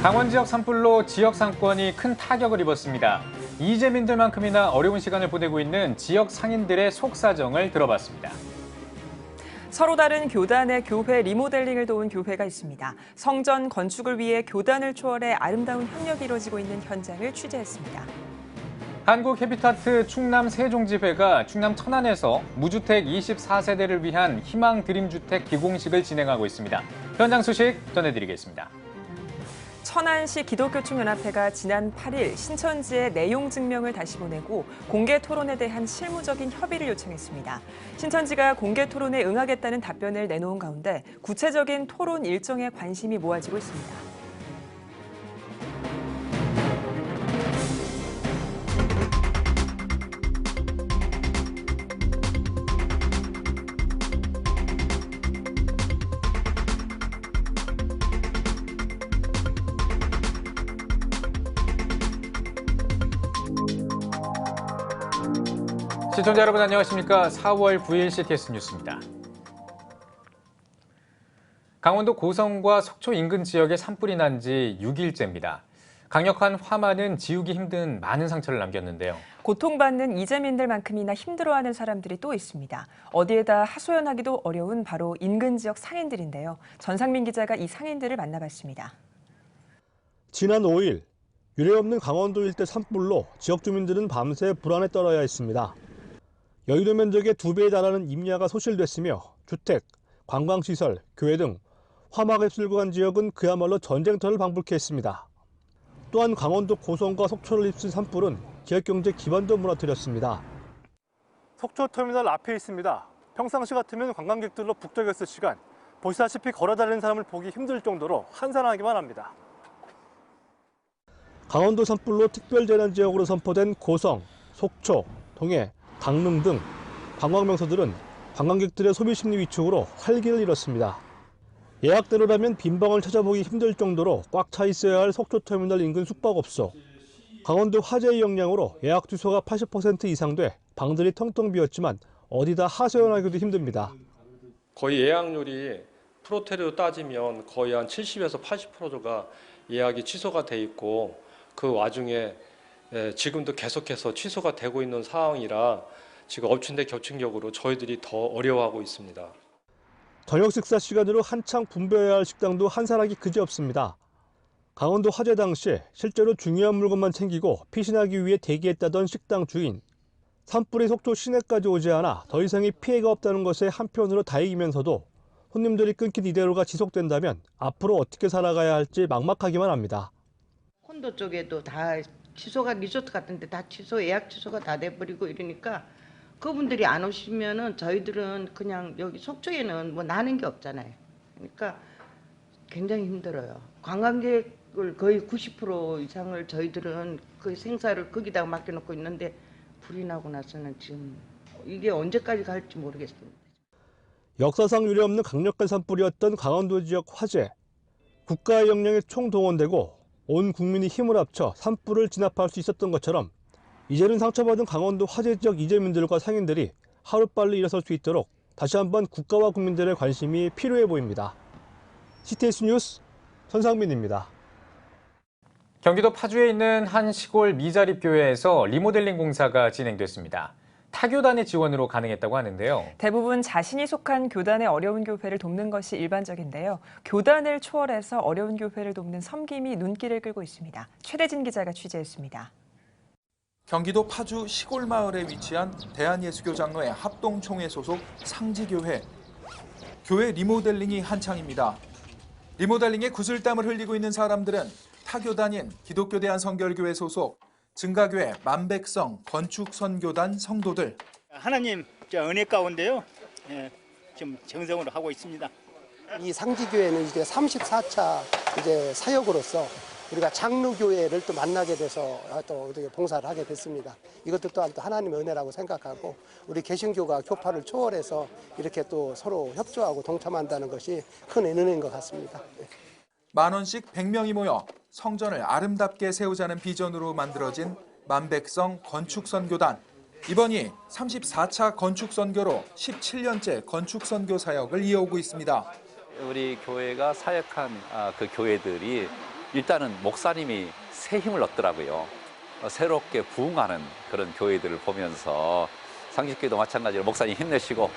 강원 지역 산불로 지역 상권이 큰 타격을 입었습니다. 이재민들만큼이나 어려운 시간을 보내고 있는 지역 상인들의 속사정을 들어봤습니다. 서로 다른 교단의 교회 리모델링을 도운 교회가 있습니다. 성전 건축을 위해 교단을 초월해 아름다운 협력이 이루어지고 있는 현장을 취재했습니다. 한국 해비타트 충남 세종지회가 충남 천안에서 무주택 24세대를 위한 희망 드림주택 기공식을 진행하고 있습니다. 현장 소식 전해드리겠습니다. 천안시 기독교총연합회가 지난 8일 신천지에 내용 증명을 다시 보내고 공개 토론에 대한 실무적인 협의를 요청했습니다. 신천지가 공개 토론에 응하겠다는 답변을 내놓은 가운데 구체적인 토론 일정에 관심이 모아지고 있습니다. 시청자 여러분 안녕하십니까? 4월 9일 CTS 뉴스입니다. 강원도 고성과 속초 인근 지역에 산불이 난 지 6일째입니다. 강력한 화만은 지우기 힘든 많은 상처를 남겼는데요. 고통받는 이재민들만큼이나 힘들어하는 사람들이 또 있습니다. 어디에다 하소연하기도 어려운 바로 인근 지역 상인들인데요. 전상민 기자가 이 상인들을 만나봤습니다. 지난 5일 유례없는 강원도 일대 산불로 지역 주민들은 밤새 불안에 떨어야 했습니다. 여의도 면적의 2배에 달하는 임야가 소실됐으며 주택, 관광시설, 교회 등 화막에 쓸고 간 지역은 그야말로 전쟁터를 방불케 했습니다. 또한 강원도 고성과 속초를 휩쓴 산불은 지역 경제 기반도 무너뜨렸습니다. 속초터미널 앞에 있습니다. 평상시 같으면 관광객들로 북적였을 시간, 보시다시피 걸어다니는 사람을 보기 힘들 정도로 한산하기만 합니다. 강원도 산불로 특별재난지역으로 선포된 고성, 속초, 동해, 강릉 등 관광명소들은 관광객들의 소비심리 위축으로 활기를 잃었습니다. 예약대로라면 빈방을 찾아보기 힘들 정도로 꽉 차 있어야 할 속초터미널 인근 숙박업소. 강원도 화재의 영향으로 예약 주소가 80% 이상 돼 방들이 텅텅 비었지만 어디다 하소연하기도 힘듭니다. 거의 예약률이 프로테리로 따지면 거의 한 70에서 80%가 예약이 취소가 돼 있고 그 와중에 지금도 계속해서 취소가 되고 있는 상황이라 지금 엎친 데 겹친 격으로 저희들이 더 어려워하고 있습니다. 저녁 식사 시간으로 한창 분배해야 할 식당도 한산하기 그지없습니다. 강원도 화재 당시 실제로 중요한 물건만 챙기고 피신하기 위해 대기했다던 식당 주인. 산불이 속초 시내까지 오지 않아 더 이상의 피해가 없다는 것에 한편으로 다행이면서도 손님들이 끊긴 이대로가 지속된다면 앞으로 어떻게 살아가야 할지 막막하기만 합니다. 콘도 쪽에도 다 취소가 리조트 같은데 다 취소 예약 취소가 다 돼버리고 이러니까 그분들이 안 오시면은 저희들은 그냥 여기 속초에는 뭐 나는 게 없잖아요. 그러니까 굉장히 힘들어요. 관광객을 거의 90% 이상을 저희들은 그 생사를 거기다가 맡겨놓고 있는데 불이 나고 나서는 지금 이게 언제까지 갈지 모르겠습니다. 역사상 유례없는 강력한 산불이었던 강원도 지역 화재. 국가의 역량이 총동원되고 온 국민이 힘을 합쳐 산불을 진압할 수 있었던 것처럼 이제는 상처받은 강원도 화재 지역 이재민들과 상인들이 하루빨리 일어설 수 있도록 다시 한번 국가와 국민들의 관심이 필요해 보입니다. CTS 뉴스 전상민입니다. 경기도 파주에 있는 한 시골 미자립교회에서 리모델링 공사가 진행됐습니다. 타교단의 지원으로 가능했다고 하는데요. 대부분 자신이 속한 교단의 어려운 교회를 돕는 것이 일반적인데요. 교단을 초월해서 어려운 교회를 돕는 섬김이 눈길을 끌고 있습니다. 최대진 기자가 취재했습니다. 경기도 파주 시골 마을에 위치한 대한예수교 장로회 합동총회 소속 상지교회. 교회 리모델링이 한창입니다. 리모델링에 구슬땀을 흘리고 있는 사람들은 타교단인 기독교 대한성결교회 소속 증가교회 만백성 건축선교단 성도들. 하나님 은혜 가운데요. 지금 정성으로 하고 있습니다. 이 상지교회는 이제 34차 이제 사역으로서 우리가 장로교회를 또 만나게 돼서 또 어떻게 봉사를 하게 됐습니다. 이것도 또한 또 하나님의 은혜라고 생각하고 우리 개신교가 교파를 초월해서 이렇게 또 서로 협조하고 동참한다는 것이 큰 은혜인 것 같습니다. 10,000원씩 100명이 모여 성전을 아름답게 세우자는 비전으로 만들어진 만백성 건축선교단. 이번이 34차 건축선교로 17년째 건축선교 사역을 이어오고 있습니다. 우리 교회가 사역한 그 교회들이 일단은 목사님이 새 힘을 얻더라고요. 새롭게 부흥하는 그런 교회들을 보면서 상식교회도 마찬가지로 목사님 힘내시고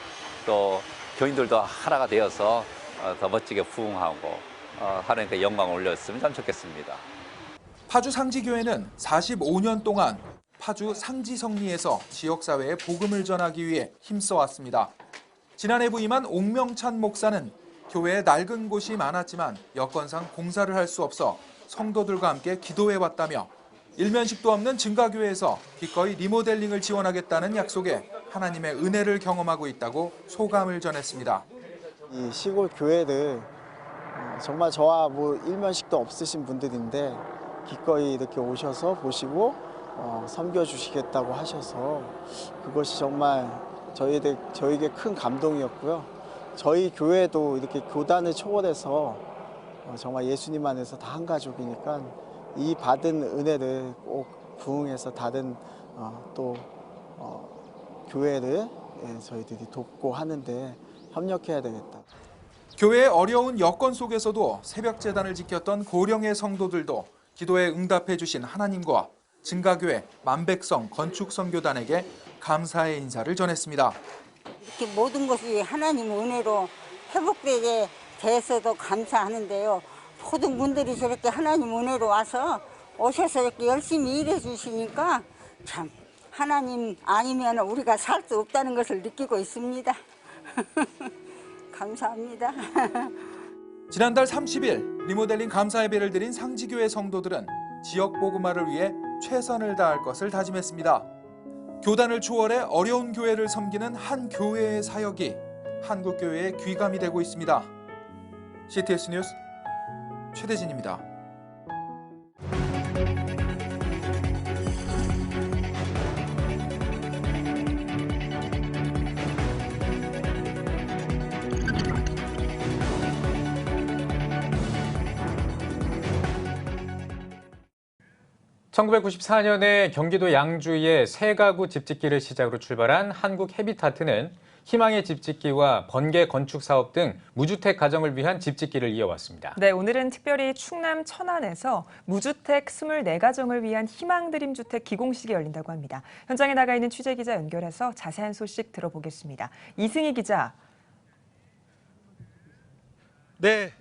또 교인들도 하나가 되어서 더 멋지게 부흥하고 하나님께 영광을 올렸으면 참 좋겠습니다. 파주 상지교회는 45년 동안 파주 상지성리에서 지역사회에 복음을 전하기 위해 힘써왔습니다. 지난해 부임한 옥명찬 목사는 교회에 낡은 곳이 많았지만 여건상 공사를 할 수 없어 성도들과 함께 기도해왔다며 일면식도 없는 증가교회에서 기꺼이 리모델링을 지원하겠다는 약속에 하나님의 은혜를 경험하고 있다고 소감을 전했습니다. 이 시골 교회들 정말 저와 뭐 일면식도 없으신 분들인데 기꺼이 이렇게 오셔서 보시고 섬겨주시겠다고 하셔서 그것이 정말 저에게 큰 감동이었고요. 저희 교회도 이렇게 교단을 초월해서 정말 예수님 안에서 다 한 가족이니까 이 받은 은혜를 꼭 부응해서 다른 또 교회를 저희들이 돕고 하는데 협력해야 되겠다. 교회의 어려운 여건 속에서도 새벽 제단을 지켰던 고령의 성도들도 기도에 응답해 주신 하나님과 증가교회 만백성 건축선교단에게 감사의 인사를 전했습니다. 이렇게 모든 것이 하나님 은혜로 회복되게 돼서도 감사하는데요. 모든 분들이 저렇게 하나님 은혜로 와서 오셔서 이렇게 열심히 일해 주시니까 참 하나님 아니면 우리가 살 수 없다는 것을 느끼고 있습니다. 감사합니다. 지난달 30일 리모델링 감사 예배를 드린 상지교회 성도들은 지역 복음화를 위해 최선을 다할 것을 다짐했습니다. 교단을 초월해 어려운 교회를 섬기는 한 교회의 사역이 한국교회의 귀감이 되고 있습니다. CTS 뉴스 최대진입니다. (1994년에) 경기도 양주의 새 가구 집짓기를 시작으로 출발한 한국 헤비타트는 희망의 집짓기와 번개 건축 사업 등 무주택 가정을 위한 집짓기를 이어왔습니다. 네, 오늘은 특별히 충남 천안에서 무주택 24가정을 위한 희망드림 주택 기공식이 열린다고 합니다. 현장에 나가 있는 취재기자 연결해서 자세한 소식 들어보겠습니다. 이승희 기자. 네,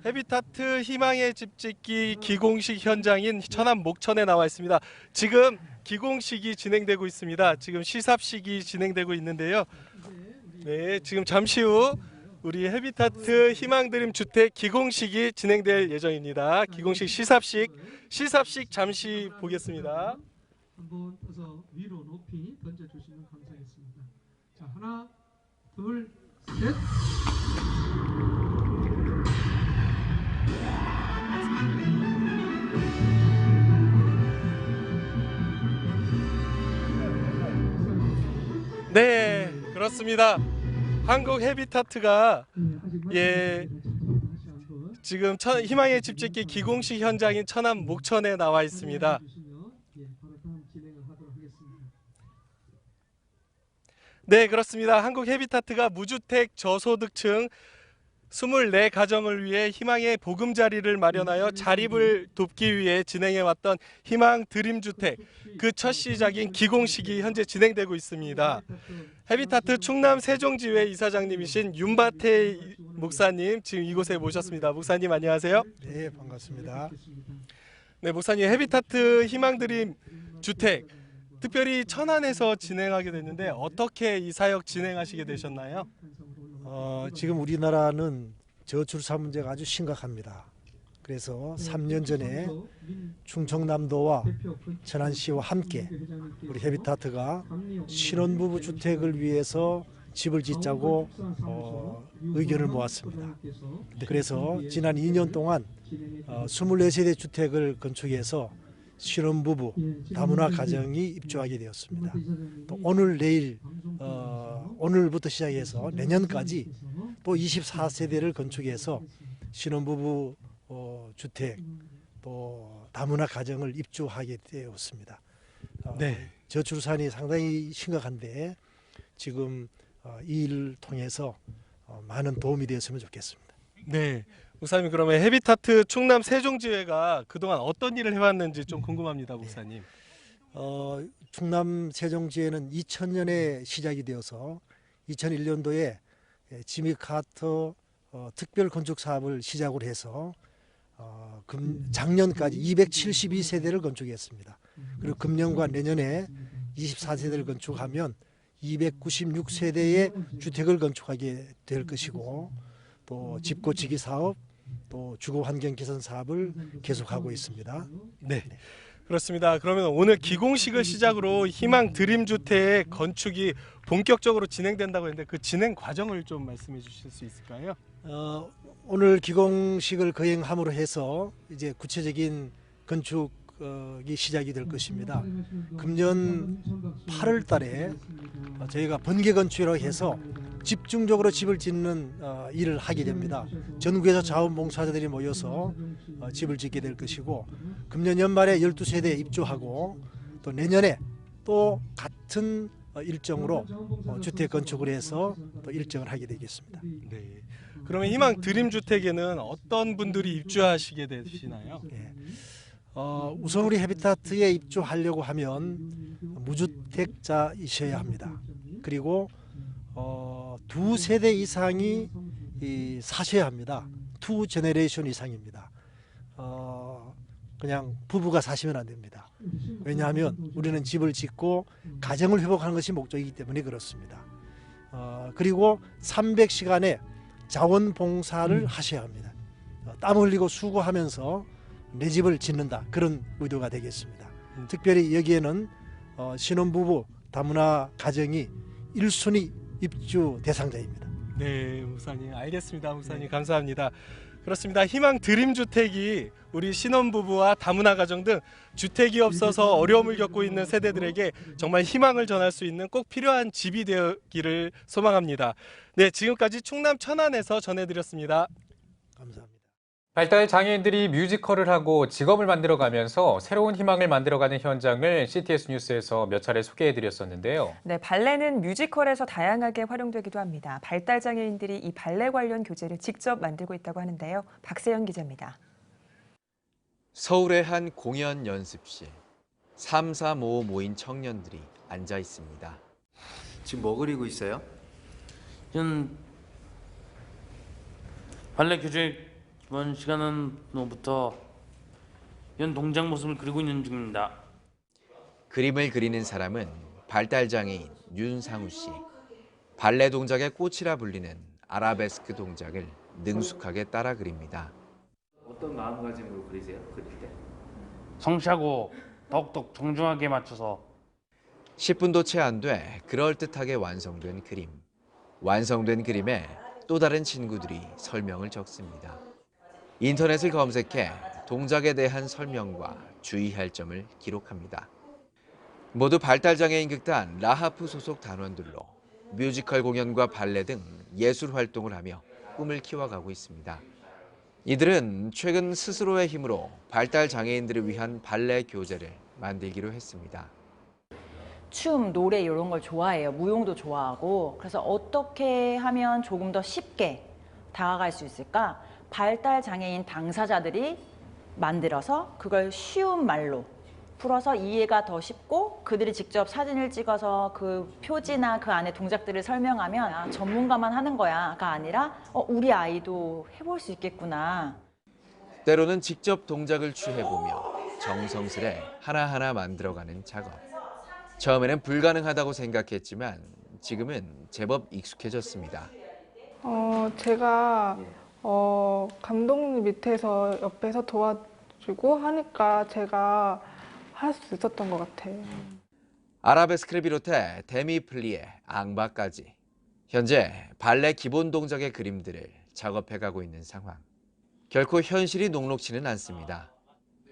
헤비타트 희망의 집짓기 기공식 현장인 천안 목천에 나와 있습니다. 지금 기공식이 진행되고 있습니다. 지금 시삽식이 진행되고 있는데요. 네, 지금 잠시 후 우리 헤비타트 희망드림 주택 기공식이 진행될 예정입니다. 기공식 시삽식 잠시 보겠습니다. 한번 어서 위로 높이 던져주시면 감사하겠습니다. 자, 하나, 둘, 셋. 네, 그렇습니다. 한국 헤비타트가 지금 희망의 집짓기 기공식 현장인 천안 목천에 나와 있습니다. 네, 그렇습니다. 한국 헤비타트가 무주택 저소득층 24가정을 위해 희망의 보금자리를 마련하여 자립을 돕기 위해 진행해왔던 희망 드림주택 그 첫 시작인 기공식이 현재 진행되고 있습니다. 헤비타트 충남 세종지회 이사장님이신 윤바태 목사님 지금 이곳에 모셨습니다. 목사님 안녕하세요. 네, 반갑습니다. 네, 목사님 헤비타트 희망 드림 주택 특별히 천안에서 진행하게 됐는데 어떻게 이 사역 진행하시게 되셨나요? 지금 우리나라는 저출산 문제가 아주 심각합니다. 그래서 3년 전에 충청남도와 천안시와 함께 우리 헤비타트가 신혼부부 주택을 위해서 집을 짓자고 의견을 모았습니다. 그래서 지난 2년 동안 24세대 주택을 건축해서 신혼부부 다문화 가정이 입주하게 되었습니다. 또 오늘 내일 오늘부터 시작해서 내년까지 또 24세대를 건축해서 신혼부부 주택 또 다문화 가정을 입주하게 되었습니다. 네. 저출산이 상당히 심각한데 지금 이 일을 통해서 많은 도움이 되었으면 좋겠습니다. 네, 목사님, 그러면 헤비타트 충남 세종지회가 그동안 어떤 일을 해왔는지 좀 궁금합니다, 목사님. 충남 세종지회는 2000년에 시작이 되어서 2001년도에 지미 카터 특별 건축 사업을 시작을 해서 작년까지 272세대를 건축했습니다. 그리고 금년과 내년에 24세대를 건축하면 296세대의 주택을 건축하게 될 것이고, 또 집고치기 사업, 또 주거 환경 개선 사업을 계속하고 있습니다. 네, 그렇습니다. 그러면 오늘 기공식을 시작으로 희망 드림주택 건축이 본격적으로 진행된다고 했는데 그 진행 과정을 좀 말씀해 주실 수 있을까요? 오늘 기공식을 거행함으로 해서 이제 구체적인 건축이 시작이 될 것입니다. 금년 8월 달에 저희가 번개 건축이라고 해서 집중적으로 집을 짓는 일을 하게 됩니다. 전국에서 자원봉사자들이 모여서 집을 짓게 될 것이고, 금년 연말에 12세대 입주하고, 또 내년에 또 같은 일정으로 주택 건축을 해서 또 일정을 하게 되겠습니다. 네. 그러면 희망 드림주택에는 어떤 분들이 입주하시게 되시나요? 네. 우선 우리 헤비타트에 입주하려고 하면 무주택자이셔야 합니다. 그리고 2세대 이상이 사셔야 합니다. 2 제너레이션 이상입니다. 그냥 부부가 사시면 안 됩니다. 왜냐하면 우리는 집을 짓고 가정을 회복하는 것이 목적이기 때문에 그렇습니다. 그리고 300시간의 자원봉사를 하셔야 합니다. 땀 흘리고 수고하면서 내 집을 짓는다, 그런 의도가 되겠습니다. 특별히 여기에는 신혼부부 다문화 가정이 1순위 입주 대상자입니다. 네, 목사님 알겠습니다. 목사님 감사합니다. 그렇습니다. 희망 드림주택이 우리 신혼부부와 다문화 가정 등 주택이 없어서 어려움을 겪고 있는 세대들에게 정말 희망을 전할 수 있는 꼭 필요한 집이 되기를 소망합니다. 네, 지금까지 충남 천안에서 전해드렸습니다. 감사합니다. 발달 장애인들이 뮤지컬을 하고 직업을 만들어가면서 새로운 희망을 만들어가는 현장을 CTS 뉴스에서 몇 차례 소개해드렸었는데요. 네, 발레는 뮤지컬에서 다양하게 활용되기도 합니다. 발달 장애인들이 이 발레 관련 교재를 직접 만들고 있다고 하는데요. 박세영 기자입니다. 서울의 한 공연 연습실. 3, 4, 5 모인 청년들이 앉아 있습니다. 지금 뭐 그리고 있어요? 전 발레 교재 이번 시간부터 현 동작 모습을 그리고 있는 중입니다. 그림을 그리는 사람은 발달장애인 윤상우 씨. 발레 동작의 꽃이라 불리는 아라베스크 동작을 능숙하게 따라 그립니다. 어떤 마음가짐으로 그리세요? 그릴 때? 성실하고 더욱더 정중하게 맞춰서 10분도 채 안 돼 그럴듯하게 완성된 그림. 완성된 그림에 또 다른 친구들이 설명을 적습니다. 인터넷을 검색해 동작에 대한 설명과 주의할 점을 기록합니다. 모두 발달장애인 극단 라하프 소속 단원들로 뮤지컬 공연과 발레 등 예술 활동을 하며 꿈을 키워가고 있습니다. 이들은 최근 스스로의 힘으로 발달장애인들을 위한 발레 교재를 만들기로 했습니다. 춤, 노래 이런 걸 좋아해요. 무용도 좋아하고. 그래서 어떻게 하면 조금 더 쉽게 다가갈 수 있을까? 발달 장애인 당사자들이 만들어서 그걸 쉬운 말로 풀어서 이해가 더 쉽고, 그들이 직접 사진을 찍어서 그 표지나 그 안에 동작들을 설명하면 전문가만 하는 거야가 아니라 우리 아이도 해볼 수 있겠구나. 때로는 직접 동작을 취해보며 정성스레 하나하나 만들어가는 작업. 처음에는 불가능하다고 생각했지만 지금은 제법 익숙해졌습니다. 제가 감독님 밑에서 옆에서 도와주고 하니까 제가 할 수 있었던 것 같아요. 아라베스크를 비롯해 데미플리에 앙바까지 현재 발레 기본 동작의 그림들을 작업해가고 있는 상황. 결코 현실이 녹록지는 않습니다.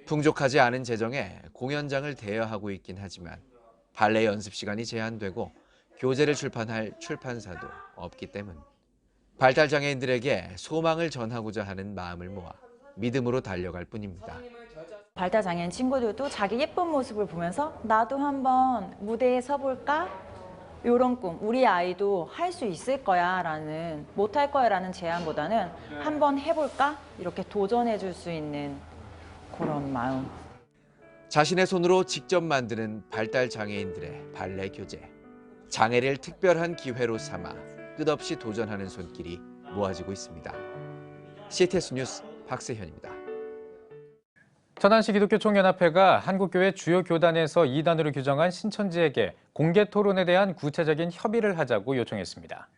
풍족하지 않은 재정에 공연장을 대여하고 있긴 하지만 발레 연습 시간이 제한되고 교재를 출판할 출판사도 없기 때문. 발달장애인들에게 소망을 전하고자 하는 마음을 모아 믿음으로 달려갈 뿐입니다. 발달 장애인 친구들도 자기 예쁜 모습을 보면서 나도 한번 무대에 서볼까? 이런 꿈, 우리 아이도 할 수 있을 거야 라는, 못할 거야 라는 제안보다는 한번 해볼까? 이렇게 도전해 줄 수 있는 그런 마음. 자신의 손으로 직접 만드는 발달 장애인들의 발레 교재. 장애를 특별한 기회로 삼아 끝없이 도전하는 손길이 모아지고 있습니다. CTS 뉴스 박세현입니다. 천안시 기독교 총연합회가 한국교회 주요 교단에서 2단으로 규정한 신천지에게 공개 토론에 대한 구체적인 협의를 하자고 요청했습니다.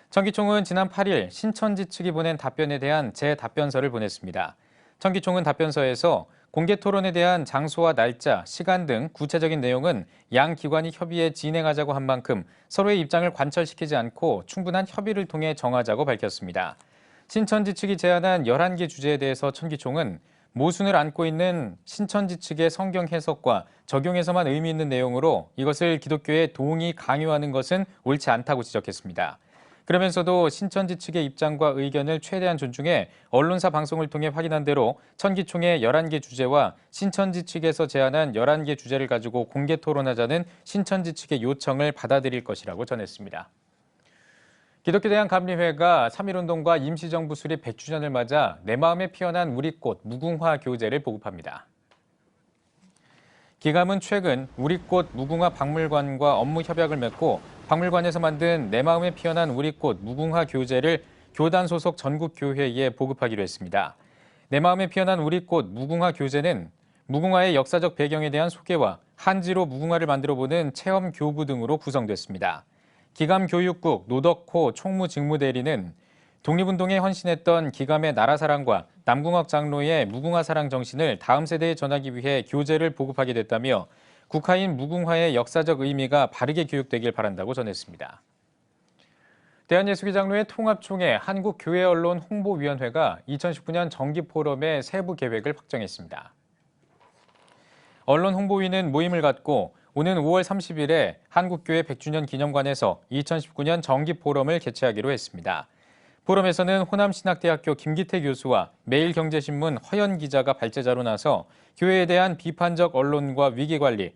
천기총은 지난 8일 신천지 측이 보낸 답변에 대한 재답변서를 보냈습니다. 천기총은 답변서에서 공개 토론에 대한 장소와 날짜, 시간 등 구체적인 내용은 양 기관이 협의해 진행하자고 한 만큼 서로의 입장을 관철시키지 않고 충분한 협의를 통해 정하자고 밝혔습니다. 신천지 측이 제안한 11개 주제에 대해서 천기총은 모순을 안고 있는 신천지 측의 성경 해석과 적용해서만 의미 있는 내용으로 이것을 기독교에 동의 강요하는 것은 옳지 않다고 지적했습니다. 그러면서도 신천지 측의 입장과 의견을 최대한 존중해 언론사 방송을 통해 확인한 대로 천기총의 11개 주제와 신천지 측에서 제안한 11개 주제를 가지고 공개 토론하자는 신천지 측의 요청을 받아들일 것이라고 전했습니다. 기독교대한감리회가 3.1운동과 임시정부 수립 100주년을 맞아 내 마음에 피어난 우리꽃 무궁화 교재를 보급합니다. 기감은 최근 우리꽃 무궁화 박물관과 업무 협약을 맺고 박물관에서 만든 내 마음에 피어난 우리꽃 무궁화 교재를 교단 소속 전국 교회에 보급하기로 했습니다. 내 마음에 피어난 우리꽃 무궁화 교재는 무궁화의 역사적 배경에 대한 소개와 한지로 무궁화를 만들어보는 체험 교구 등으로 구성됐습니다. 기감교육국 노덕호 총무직무대리는 독립운동에 헌신했던 기감의 나라사랑과 남궁학 장로의 무궁화사랑 정신을 다음 세대에 전하기 위해 교재를 보급하게 됐다며 국화인 무궁화의 역사적 의미가 바르게 교육되길 바란다고 전했습니다. 대한예수기장로회 통합총회 한국교회언론 홍보위원회가 2019년 정기포럼의 세부 계획을 확정했습니다. 언론 홍보위는 모임을 갖고 오는 5월 30일에 한국교회 100주년 기념관에서 2019년 정기포럼을 개최하기로 했습니다. 포럼에서는 호남신학대학교 김기태 교수와 매일경제신문 허연 기자가 발제자로 나서 교회에 대한 비판적 언론과 위기관리,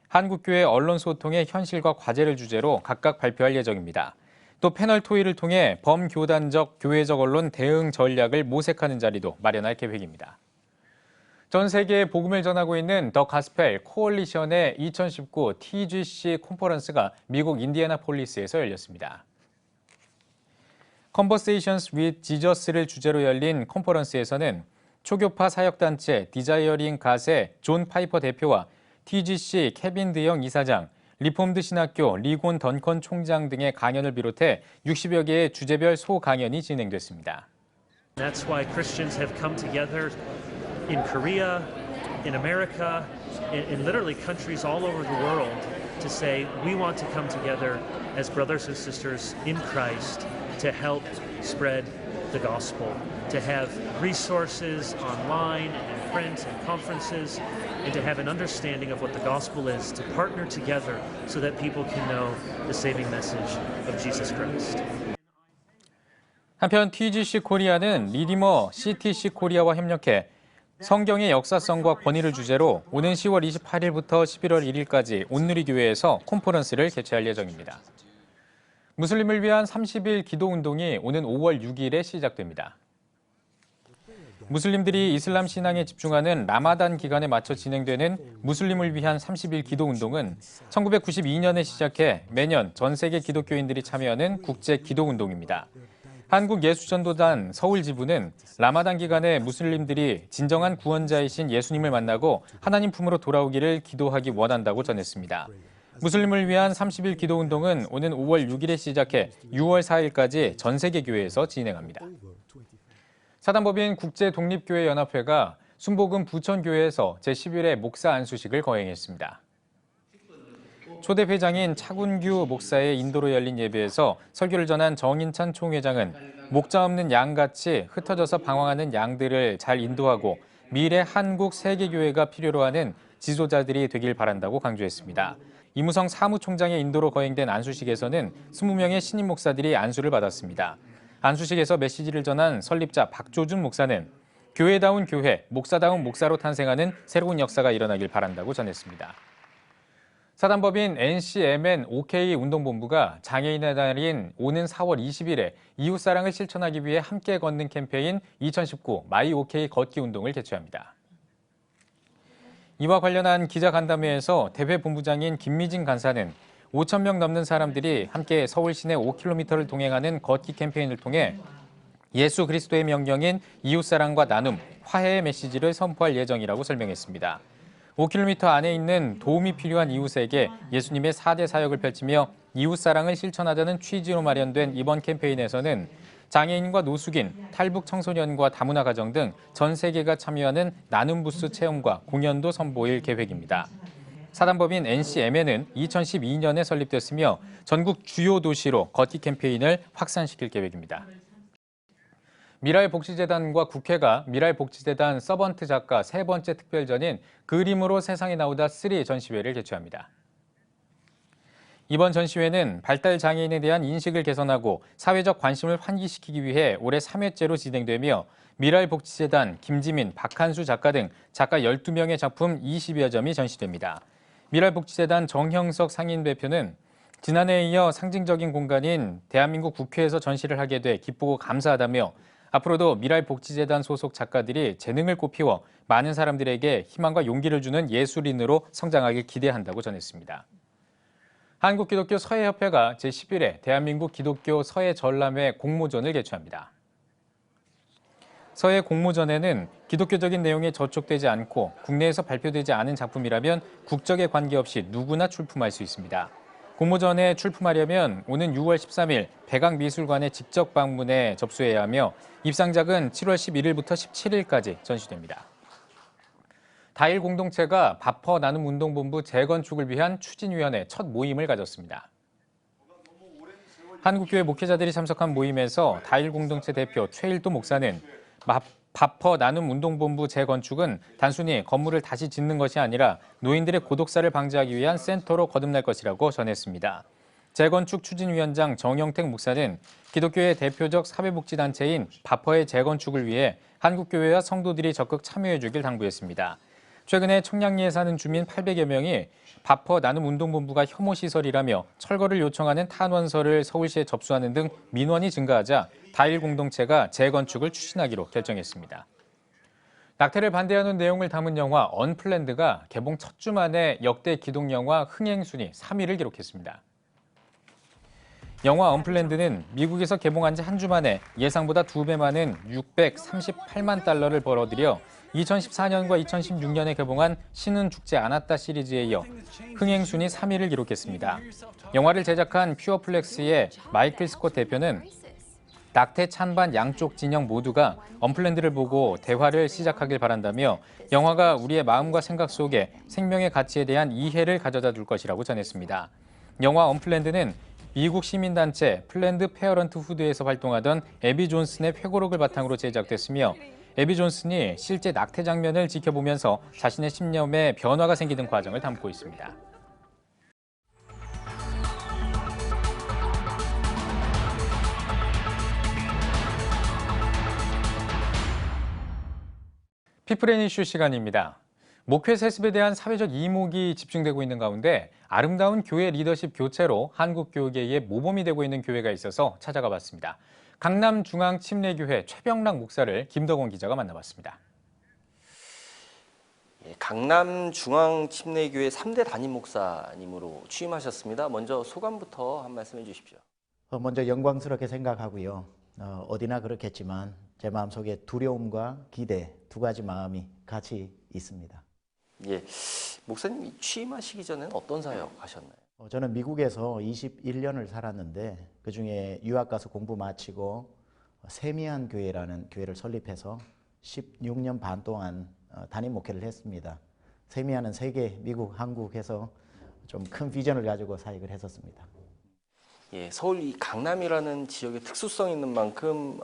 한국교회 언론 소통의 현실과 과제를 주제로 각각 발표할 예정입니다. 또 패널 토의를 통해 범교단적 교회적 언론 대응 전략을 모색하는 자리도 마련할 계획입니다. 전 세계에 복음을 전하고 있는 더 가스펠 코얼리션의 2019 TGC 컨퍼런스가 미국 인디애나폴리스에서 열렸습니다. Conversations with Jesus를 주제로 열린 컨퍼런스에서는 초교파 사역단체 디자이어링 갓의 존 파이퍼 대표와 TGC 케빈 드영 이사장, 리폼드 신학교 리곤 던컨 총장 등의 강연을 비롯해 60여 개의 주제별 소강연이 진행됐습니다. That's why Christians have come together in Korea, in America, in literally countries all over the world to say we want to come together as brothers and sisters in Christ to help spread the gospel, to have resources online and print and conferences, and to have an understanding of what the gospel is, to partner together so that people can know the saving message of Jesus Christ. 한편 TGC 코리아는 리디머 CTC 코리아와 협력해 성경의 역사성과 권위를 주제로 오는 10월 28일부터 11월 1일까지 온누리교회에서 컨퍼런스를 개최할 예정입니다. 무슬림을 위한 30일 기도운동이 오는 5월 6일에 시작됩니다. 무슬림들이 이슬람 신앙에 집중하는 라마단 기간에 맞춰 진행되는 무슬림을 위한 30일 기도운동은 1992년에 시작해 매년 전 세계 기독교인들이 참여하는 국제 기도운동입니다. 한국예수전도단 서울지부는 라마단 기간에 무슬림들이 진정한 구원자이신 예수님을 만나고 하나님 품으로 돌아오기를 기도하기 원한다고 전했습니다. 무슬림을 위한 30일 기도운동은 오는 5월 6일에 시작해 6월 4일까지 전 세계 교회에서 진행합니다. 사단법인 국제독립교회연합회가 순복음 부천교회에서 제11회 목사 안수식을 거행했습니다. 초대 회장인 차군규 목사의 인도로 열린 예배에서 설교를 전한 정인찬 총회장은 목자 없는 양같이 흩어져서 방황하는 양들을 잘 인도하고 미래 한국 세계교회가 필요로 하는 지도자들이 되길 바란다고 강조했습니다. 이무성 사무총장의 인도로 거행된 안수식에서는 20명의 신임 목사들이 안수를 받았습니다. 안수식에서 메시지를 전한 설립자 박조준 목사는 교회다운 교회, 목사다운 목사로 탄생하는 새로운 역사가 일어나길 바란다고 전했습니다. 사단법인 NCMN OK 운동본부가 장애인의 날인 오는 4월 20일에 이웃사랑을 실천하기 위해 함께 걷는 캠페인 2019 마이 OK 걷기 운동을 개최합니다. 이와 관련한 기자간담회에서 대회 본부장인 김미진 간사는 5,000명 넘는 사람들이 함께 서울 시내 5km를 동행하는 걷기 캠페인을 통해 예수 그리스도의 명령인 이웃사랑과 나눔, 화해의 메시지를 선포할 예정이라고 설명했습니다. 5km 안에 있는 도움이 필요한 이웃에게 예수님의 4대 사역을 펼치며 이웃사랑을 실천하자는 취지로 마련된 이번 캠페인에서는 장애인과 노숙인, 탈북 청소년과 다문화 가정 등 전 세계가 참여하는 나눔 부스 체험과 공연도 선보일 계획입니다. 사단법인 NCMN은 2012년에 설립됐으며 전국 주요 도시로 걷기 캠페인을 확산시킬 계획입니다. 미랄복지재단과 국회가 미랄복지재단 서번트 작가 세 번째 특별전인 그림으로 세상에 나오다 3 전시회를 개최합니다. 이번 전시회는 발달 장애인에 대한 인식을 개선하고 사회적 관심을 환기시키기 위해 올해 3회째로 진행되며 미랄복지재단 김지민, 박한수 작가 등 작가 12명의 작품 20여 점이 전시됩니다. 미랄복지재단 정형석 상임대표는 지난해에 이어 상징적인 공간인 대한민국 국회에서 전시를 하게 돼 기쁘고 감사하다며 앞으로도 미랄복지재단 소속 작가들이 재능을 꽃피워 많은 사람들에게 희망과 용기를 주는 예술인으로 성장하길 기대한다고 전했습니다. 한국기독교 서예협회가 제11회 대한민국 기독교 서예 전람회 공모전을 개최합니다. 서예 공모전에는 기독교적인 내용에 저촉되지 않고 국내에서 발표되지 않은 작품이라면 국적에 관계없이 누구나 출품할 수 있습니다. 공모전에 출품하려면 오는 6월 13일 백악미술관에 직접 방문해 접수해야 하며 입상작은 7월 11일부터 17일까지 전시됩니다. 다일 공동체가 바퍼 나눔 운동본부 재건축을 위한 추진위원회 첫 모임을 가졌습니다. 한국교회 목회자들이 참석한 모임에서 다일 공동체 대표 최일도 목사는 바퍼 나눔 운동본부 재건축은 단순히 건물을 다시 짓는 것이 아니라 노인들의 고독사를 방지하기 위한 센터로 거듭날 것이라고 전했습니다. 재건축 추진위원장 정영택 목사는 기독교의 대표적 사회복지단체인 바퍼의 재건축을 위해 한국교회와 성도들이 적극 참여해 주길 당부했습니다. 최근에 청량리에 사는 주민 800여 명이 바퍼 나눔 운동본부가 혐오시설이라며 철거를 요청하는 탄원서를 서울시에 접수하는 등 민원이 증가하자 다일 공동체가 재건축을 추진하기로 결정했습니다. 낙태를 반대하는 내용을 담은 영화 언플랜드가 개봉 첫 주 만에 역대 기동 영화 흥행 순위 3위를 기록했습니다. 영화 언플랜드는 미국에서 개봉한 지 한 주 만에 예상보다 2배 많은 638만 달러를 벌어들여 2014년과 2016년에 개봉한 신은 죽지 않았다 시리즈에 이어 흥행 순위 3위를 기록했습니다. 영화를 제작한 퓨어플렉스의 마이클 스콧 대표는 낙태 찬반 양쪽 진영 모두가 언플랜드를 보고 대화를 시작하길 바란다며 영화가 우리의 마음과 생각 속에 생명의 가치에 대한 이해를 가져다 줄 것이라고 전했습니다. 영화 언플랜드는 미국 시민단체 플랜드 페어런트 후드에서 활동하던 애비 존슨의 회고록을 바탕으로 제작됐으며 애비 존슨이 실제 낙태 장면을 지켜보면서 자신의 신념에 변화가 생기는 과정을 담고 있습니다. 피플앤이슈 시간입니다. 목회 세습에 대한 사회적 이목이 집중되고 있는 가운데 아름다운 교회 리더십 교체로 한국 교계의 모범이 되고 있는 교회가 있어서 찾아가 봤습니다. 강남중앙침례교회 최병락 목사를 김덕원 기자가 만나봤습니다. 강남중앙침례교회 3대 담임 목사님으로 취임하셨습니다. 먼저 소감부터 한 말씀 해주십시오. 먼저 영광스럽게 생각하고요. 어디나 그렇겠지만 제 마음속에 두려움과 기대 두 가지 마음이 같이 있습니다. 예, 목사님이 취임하시기 전에는 어떤 사역 하셨나요? 저는 미국에서 21년을 살았는데 그중에 유학 가서 공부 마치고 세미한 교회라는 교회를 설립해서 16년 반 동안 담임 목회를 했습니다. 세미한은 세계, 미국, 한국에서 좀 큰 비전을 가지고 사역을 했었습니다. 예, 서울 이 강남이라는 지역의 특수성 있는 만큼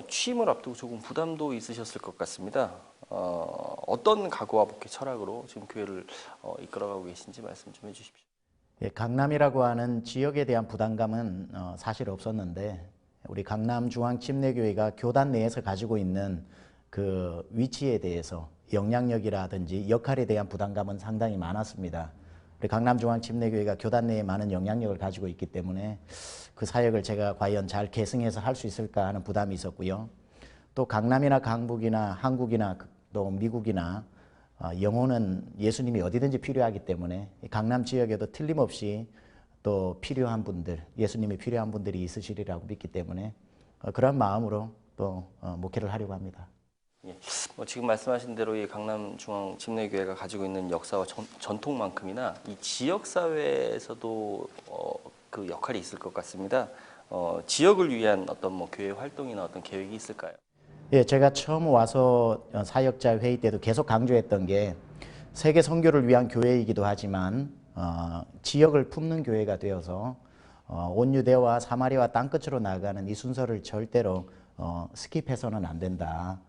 취임을 앞두고 조금 부담도 있으셨을 것 같습니다. 어떤 각오와 목회 철학으로 지금 교회를 이끌어가고 계신지 말씀 좀 해주십시오. 예, 강남이라고 하는 지역에 대한 부담감은 사실 없었는데 우리 강남중앙침례교회가 교단 내에서 가지고 있는 그 위치에 대해서 영향력이라든지 역할에 대한 부담감은 상당히 많았습니다. 우리 강남중앙침례교회가 교단 내에 많은 영향력을 가지고 있기 때문에 그 사역을 제가 과연 잘 계승해서 할 수 있을까 하는 부담이 있었고요. 또 강남이나 강북이나 한국이나 또 미국이나 영혼은 예수님이 어디든지 필요하기 때문에 강남 지역에도 틀림없이 또 필요한 분들, 예수님이 필요한 분들이 있으시리라고 믿기 때문에 그런 마음으로 또 목회를 하려고 합니다. 예, 지금 말씀하신 대로 이 강남중앙침례교회가 가지고 있는 역사와 전통만큼이나 이 지역사회에서도 그 역할이 있을 것 같습니다. 지역을 위한 어떤 뭐 교회 활동이나 어떤 계획이 있을까요? 예, 제가 처음 와서 사역자 회의 때도 계속 강조했던 게 세계 선교를 위한 교회이기도 하지만 지역을 품는 교회가 되어서 온 유대와 사마리아 땅끝으로 나아가는 이 순서를 절대로 스킵해서는 안 된다.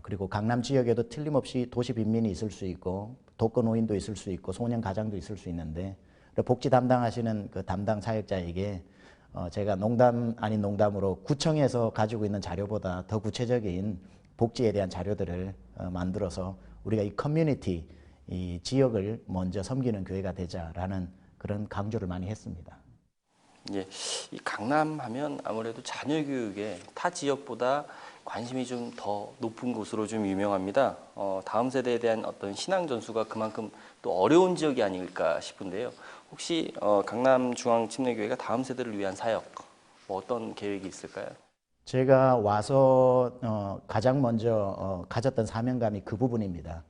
그리고 강남 지역에도 틀림없이 도시 빈민이 있을 수 있고 독거노인도 있을 수 있고 소년 가장도 있을 수 있는데 복지 담당하시는 그 담당 사역자에게 제가 농담 아닌 농담으로 구청에서 가지고 있는 자료보다 더 구체적인 복지에 대한 자료들을 만들어서 우리가 이 커뮤니티, 이 지역을 먼저 섬기는 교회가 되자라는 그런 강조를 많이 했습니다. 예, 이 강남하면 아무래도 자녀 교육에 타 지역보다 관심이 좀 더 높은 곳으로 좀 유명합니다. 다음 세대에 대한 어떤 신앙 전수가 그만큼 또 어려운 지역이 아닐까 싶은데요. 혹시 강남중앙침례교회가 다음 세대를 위한 사역 뭐 어떤 계획이 있을까요? 제가 와서 가장 먼저 가졌던 사명감이 그 부분입니다.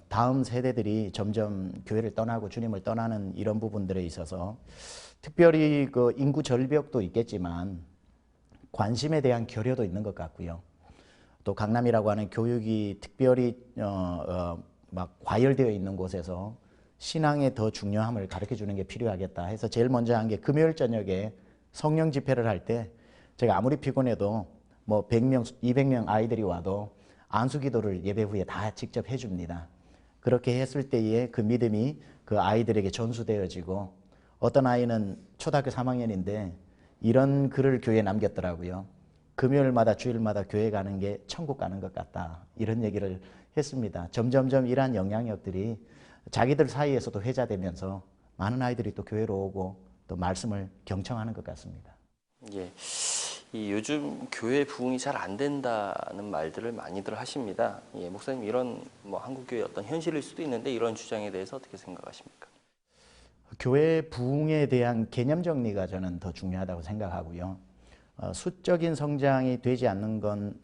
다음 세대들이 점점 교회를 떠나고 주님을 떠나는 이런 부분들에 있어서 특별히 그 인구 절벽도 있겠지만 관심에 대한 결여도 있는 것 같고요. 또 강남이라고 하는 교육이 특별히 막 과열되어 있는 곳에서 신앙의 더 중요함을 가르쳐 주는 게 필요하겠다 해서 제일 먼저 한 게 금요일 저녁에 성령 집회를 할 때 제가 아무리 피곤해도 뭐 100명, 200명 아이들이 와도 안수기도를 예배 후에 다 직접 해줍니다. 그렇게 했을 때에 그 믿음이 그 아이들에게 전수되어지고 어떤 아이는 초등학교 3학년인데 이런 글을 교회에 남겼더라고요. 금요일마다 주일마다 교회 가는 게 천국 가는 것 같다. 이런 얘기를 했습니다. 점점점 이러한 영향력들이 자기들 사이에서도 회자되면서 많은 아이들이 또 교회로 오고 또 말씀을 경청하는 것 같습니다. 예, 이 요즘 교회 부흥이 잘 안 된다는 말들을 많이들 하십니다. 예, 목사님 이런 뭐 한국교회 어떤 현실일 수도 있는데 이런 주장에 대해서 어떻게 생각하십니까? 교회 부흥에 대한 개념 정리가 저는 더 중요하다고 생각하고요. 수적인 성장이 되지 않는 건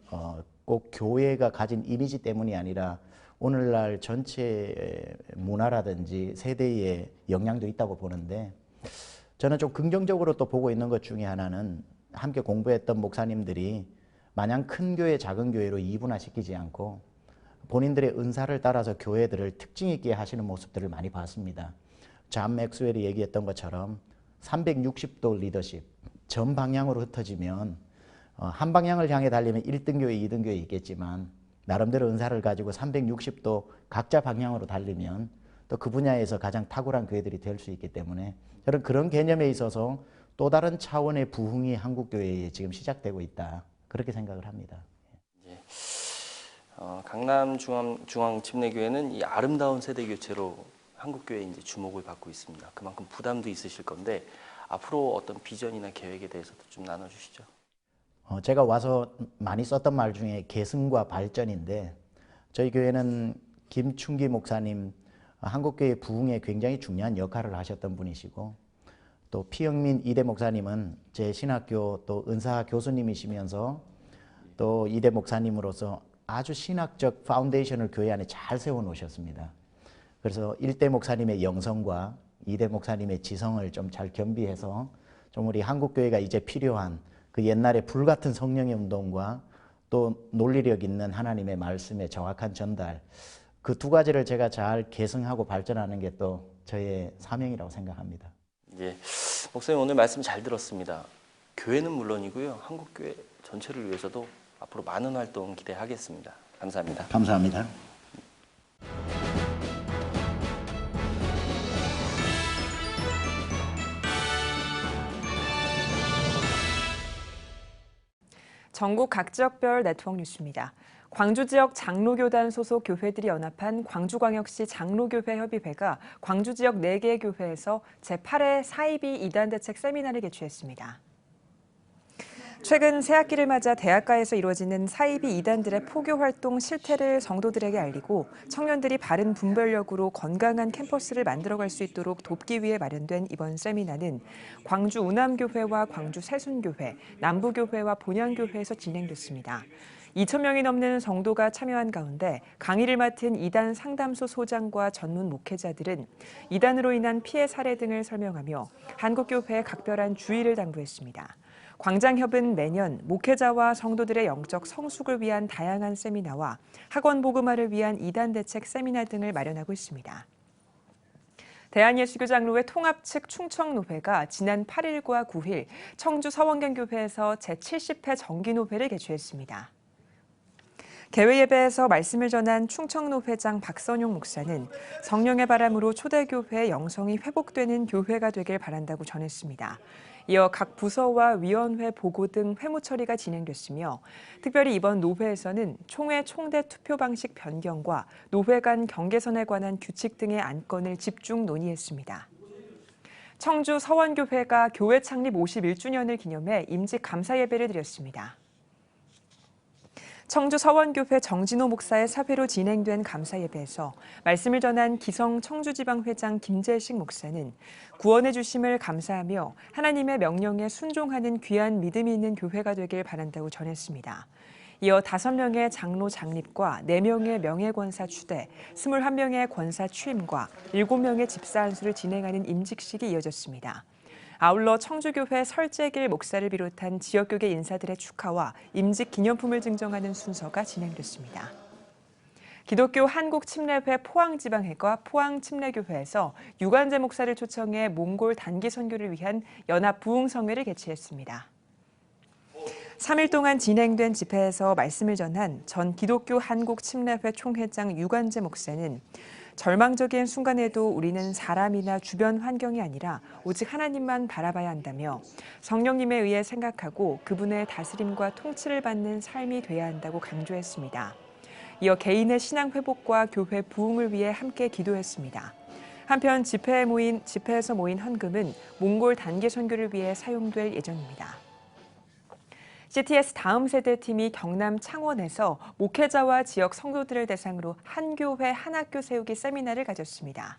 꼭 교회가 가진 이미지 때문이 아니라 오늘날 전체 문화라든지 세대의 영향도 있다고 보는데 저는 좀 긍정적으로 또 보고 있는 것 중에 하나는 함께 공부했던 목사님들이 마냥 큰 교회, 작은 교회로 이분화시키지 않고 본인들의 은사를 따라서 교회들을 특징 있게 하시는 모습들을 많이 봤습니다. 존 맥스웰이 얘기했던 것처럼 360도 리더십, 전 방향으로 흩어지면 한 방향을 향해 달리면 1등 교회, 2등 교회 있겠지만 나름대로 은사를 가지고 360도 각자 방향으로 달리면 또 그 분야에서 가장 탁월한 교회들이 될 수 있기 때문에 저는 그런 개념에 있어서 또 다른 차원의 부흥이 한국교회에 지금 시작되고 있다. 그렇게 생각을 합니다. 예. 강남중앙침례교회는 이 아름다운 세대 교체로 한국교회에 이제 주목을 받고 있습니다. 그만큼 부담도 있으실 건데 앞으로 어떤 비전이나 계획에 대해서도 좀 나눠주시죠. 제가 와서 많이 썼던 말 중에 계승과 발전인데 저희 교회는 김충기 목사님 한국교회 부흥에 굉장히 중요한 역할을 하셨던 분이시고 또 피영민 이대 목사님은 제 신학교 또 은사 교수님이시면서 또 이대 목사님으로서 아주 신학적 파운데이션을 교회 안에 잘 세워놓으셨습니다. 그래서 1대 목사님의 영성과 2대 목사님의 지성을 좀 잘 겸비해서 좀 우리 한국교회가 이제 필요한 그 옛날의 불같은 성령의 운동과 또 논리력 있는 하나님의 말씀의 정확한 전달 그 두 가지를 제가 잘 계승하고 발전하는 게 또 저의 사명이라고 생각합니다. 예, 목사님 오늘 말씀 잘 들었습니다. 교회는 물론이고요. 한국교회 전체를 위해서도 앞으로 많은 활동 기대하겠습니다. 감사합니다. 감사합니다. 전국 각 지역별 네트워크 뉴스입니다. 광주 지역 장로교단 소속 교회들이 연합한 광주광역시 장로교회 협의회가 광주 지역 4개 교회에서 제8회 사이비 이단 대책 세미나를 개최했습니다. 최근 새학기를 맞아 대학가에서 이루어지는 사이비 이단들의 포교 활동 실태를 성도들에게 알리고 청년들이 바른 분별력으로 건강한 캠퍼스를 만들어갈 수 있도록 돕기 위해 마련된 이번 세미나는 광주 우남교회와 광주 세순교회, 남부교회와 본양교회에서 진행됐습니다. 2,000명이 넘는 성도가 참여한 가운데 강의를 맡은 이단 상담소 소장과 전문 목회자들은 이단으로 인한 피해 사례 등을 설명하며 한국교회의 각별한 주의를 당부했습니다. 광장협은 매년 목회자와 성도들의 영적 성숙을 위한 다양한 세미나와 학원 복음화를 위한 이단 대책 세미나 등을 마련하고 있습니다. 대한예수교 장로회 통합 측 충청노회가 지난 8일과 9일 청주 서원경교회에서 제70회 정기노회를 개최했습니다. 개회 예배에서 말씀을 전한 충청노회장 박선용 목사는 성령의 바람으로 초대교회의 영성이 회복되는 교회가 되길 바란다고 전했습니다. 이어 각 부서와 위원회 보고 등 회무 처리가 진행됐으며 특별히 이번 노회에서는 총회 총대 투표 방식 변경과 노회 간 경계선에 관한 규칙 등의 안건을 집중 논의했습니다. 청주 서원교회가 교회 창립 51주년을 기념해 임직 감사 예배를 드렸습니다. 청주 서원교회 정진호 목사의 사회로 진행된 감사 예배에서 말씀을 전한 기성 청주지방회장 김재식 목사는 구원해 주심을 감사하며 하나님의 명령에 순종하는 귀한 믿음이 있는 교회가 되길 바란다고 전했습니다. 이어 5명의 장로 장립과 4명의 명예권사 추대, 21명의 권사 취임과 7명의 집사 안수를 진행하는 임직식이 이어졌습니다. 아울러 청주교회 설재길 목사를 비롯한 지역교계 인사들의 축하와 임직 기념품을 증정하는 순서가 진행됐습니다. 기독교 한국침례회 포항지방회과 포항침례교회에서 유관재 목사를 초청해 몽골 단기 선교를 위한 연합 부흥성회를 개최했습니다. 3일 동안 진행된 집회에서 말씀을 전한 전 기독교 한국침례회 총회장 유관재 목사는 절망적인 순간에도 우리는 사람이나 주변 환경이 아니라 오직 하나님만 바라봐야 한다며 성령님에 의해 생각하고 그분의 다스림과 통치를 받는 삶이 돼야 한다고 강조했습니다. 이어 개인의 신앙 회복과 교회 부흥을 위해 함께 기도했습니다. 한편 집회에서 모인 헌금은 몽골 단기 선교를 위해 사용될 예정입니다. CTS 다음 세대 팀이 경남 창원에서 목회자와 지역 성도들을 대상으로 한 교회 한 학교 세우기 세미나를 가졌습니다.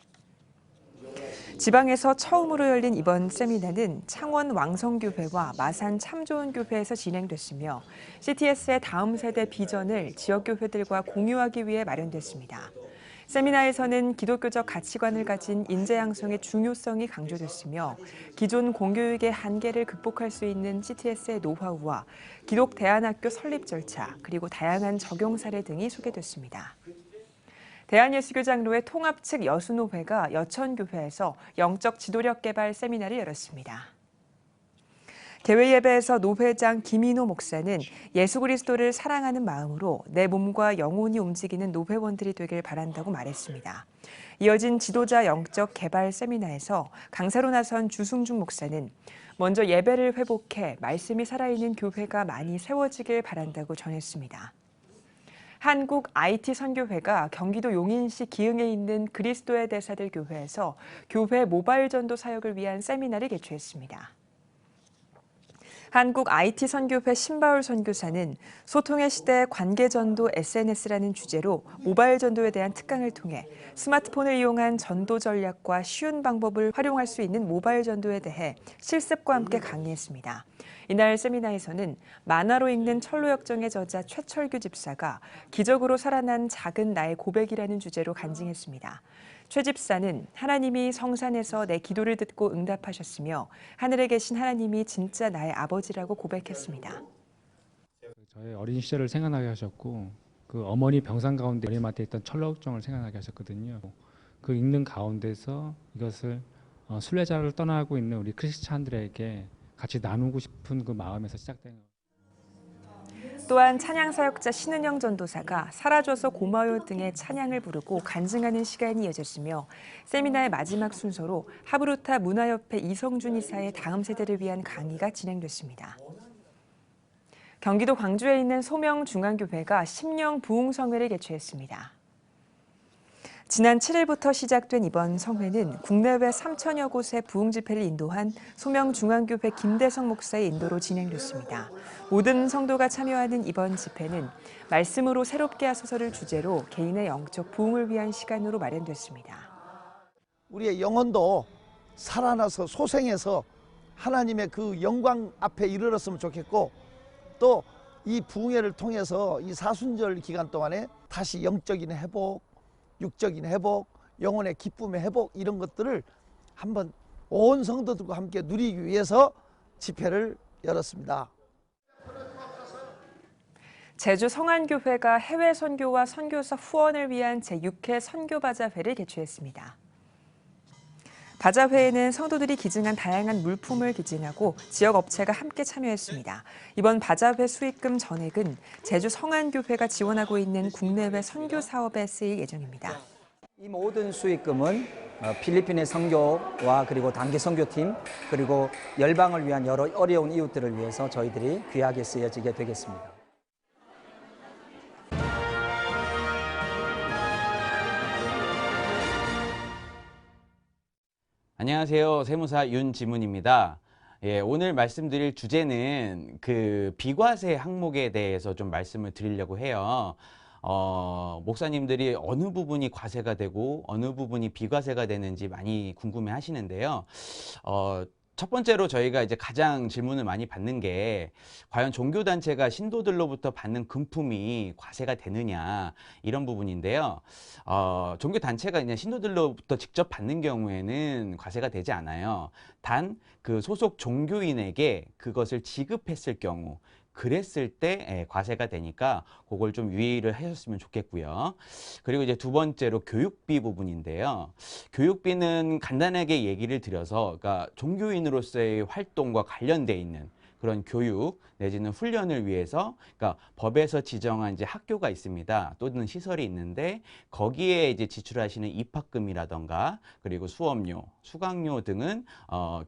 지방에서 처음으로 열린 이번 세미나는 창원 왕성교회와 마산 참좋은교회에서 진행됐으며 CTS의 다음 세대 비전을 지역교회들과 공유하기 위해 마련됐습니다. 세미나에서는 기독교적 가치관을 가진 인재 양성의 중요성이 강조됐으며 기존 공교육의 한계를 극복할 수 있는 CTS의 노하우와 기독대안학교 설립 절차, 그리고 다양한 적용 사례 등이 소개됐습니다. 대한예수교 장로회 통합 측 여수노회가 여천교회에서 영적 지도력 개발 세미나를 열었습니다. 개회 예배에서 노회장 김인호 목사는 예수 그리스도를 사랑하는 마음으로 내 몸과 영혼이 움직이는 노회원들이 되길 바란다고 말했습니다. 이어진 지도자 영적 개발 세미나에서 강사로 나선 주승중 목사는 먼저 예배를 회복해 말씀이 살아있는 교회가 많이 세워지길 바란다고 전했습니다. 한국 IT 선교회가 경기도 용인시 기흥에 있는 그리스도의 대사들 교회에서 교회 모바일 전도 사역을 위한 세미나를 개최했습니다. 한국 IT 선교회 신바울 선교사는 소통의 시대 관계전도 SNS라는 주제로 모바일 전도에 대한 특강을 통해 스마트폰을 이용한 전도 전략과 쉬운 방법을 활용할 수 있는 모바일 전도에 대해 실습과 함께 강의했습니다. 이날 세미나에서는 만화로 읽는 철로역정의 저자 최철규 집사가 기적으로 살아난 작은 나의 고백이라는 주제로 간증했습니다. 최 집사는 하나님이 성산에서 내 기도를 듣고 응답하셨으며 하늘에 계신 하나님이 진짜 나의 아버지라고 고백했습니다. 저의 어린 시절을 생각나게 하셨고 그 어머니 병상 가운데 머리맡에 있던 철로역정을 생각나게 하셨거든요. 그 읽는 가운데서 이것을 순례자를 떠나고 있는 우리 크리스찬들에게 같이 나누고 싶은 그 마음에서 시작된 거예요. 또한 찬양사역자 신은영 전도사가 사라져서 고마워요 등의 찬양을 부르고 간증하는 시간이 이어졌으며 세미나의 마지막 순서로 하브루타 문화협회 이성준 이사의 다음 세대를 위한 강의가 진행됐습니다. 경기도 광주에 있는 소명중앙교회가 심령 부흥성회를 개최했습니다. 지난 7일부터 시작된 이번 성회는 국내외 3천여 곳의 부흥 집회를 인도한 소명중앙교회 김대성 목사의 인도로 진행됐습니다. 모든 성도가 참여하는 이번 집회는 말씀으로 새롭게 하소서를 주제로 개인의 영적 부흥을 위한 시간으로 마련됐습니다. 우리의 영혼도 살아나서 소생해서 하나님의 그 영광 앞에 이르렀으면 좋겠고, 또 이 부흥회를 통해서 이 사순절 기간 동안에 다시 영적인 회복, 육적인 회복, 영혼의 기쁨의 회복, 이런 것들을 한번 온 성도들과 함께 누리기 위해서 집회를 열었습니다. 제주 성안교회가 해외 선교와 선교사 후원을 위한 제6회 선교바자회를 개최했습니다. 바자회에는 성도들이 기증한 다양한 물품을 기증하고 지역 업체가 함께 참여했습니다. 이번 바자회 수익금 전액은 제주 성안교회가 지원하고 있는 국내외 선교 사업에 쓰일 예정입니다. 이 모든 수익금은 필리핀의 선교와 그리고 단기 선교팀, 그리고 열방을 위한 여러 어려운 이웃들을 위해서 저희들이 귀하게 쓰여지게 되겠습니다. 안녕하세요. 세무사 윤지문입니다. 오늘 말씀드릴 주제는 그 비과세 항목에 대해서 좀 말씀을 드리려고 해요. 목사님들이 어느 부분이 과세가 되고 어느 부분이 비과세가 되는지 많이 궁금해 하시는데요. 첫 번째로 저희가 이제 가장 질문을 많이 받는 게 과연 종교단체가 신도들로부터 받는 금품이 과세가 되느냐, 이런 부분인데요. 종교단체가 그냥 신도들로부터 직접 받는 경우에는 과세가 되지 않아요. 단 그 소속 종교인에게 그것을 지급했을 경우, 그랬을 때 과세가 되니까 그걸 좀 유의를 하셨으면 좋겠고요. 그리고 이제 두 번째로 교육비 부분인데요. 교육비는 간단하게 얘기를 드려서, 그러니까 종교인으로서의 활동과 관련돼 있는 그런 교육 내지는 훈련을 위해서, 그러니까 법에서 지정한 이제 학교가 있습니다. 또는 시설이 있는데 거기에 이제 지출하시는 입학금이라던가 그리고 수업료, 수강료 등은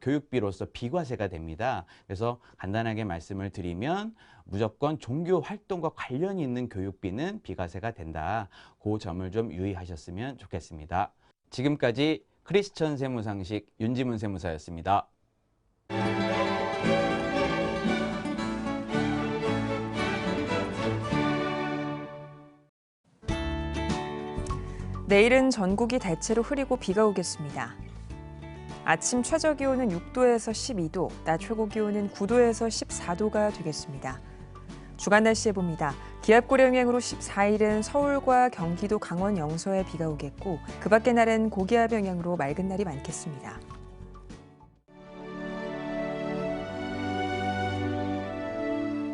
교육비로서 비과세가 됩니다. 그래서 간단하게 말씀을 드리면 무조건 종교 활동과 관련이 있는 교육비는 비과세가 된다. 그 점을 좀 유의하셨으면 좋겠습니다. 지금까지 크리스천 세무상식 윤지문 세무사였습니다. 내일은 전국이 대체로 흐리고 비가 오겠습니다. 아침 최저 기온은 6도에서 12도, 낮 최고 기온은 9도에서 14도가 되겠습니다. 주간 날씨 해봅니다. 기압고리 영향으로 14일은 서울과 경기도, 강원, 영서에 비가 오겠고, 그 밖의 날은 고기압 영향으로 맑은 날이 많겠습니다.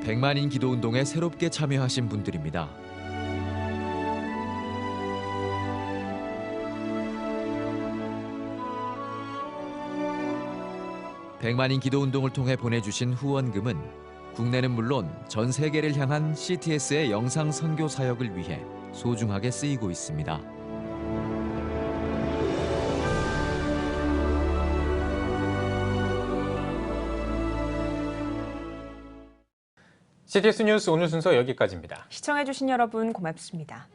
백만인 기도운동에 새롭게 참여하신 분들입니다. 백만인 기도운동을 통해 보내주신 후원금은 국내는 물론 전 세계를 향한 CTS의 영상 선교 사역을 위해 소중하게 쓰이고 있습니다. CTS 뉴스 오늘 순서 여기까지입니다. 시청해주신 여러분 고맙습니다.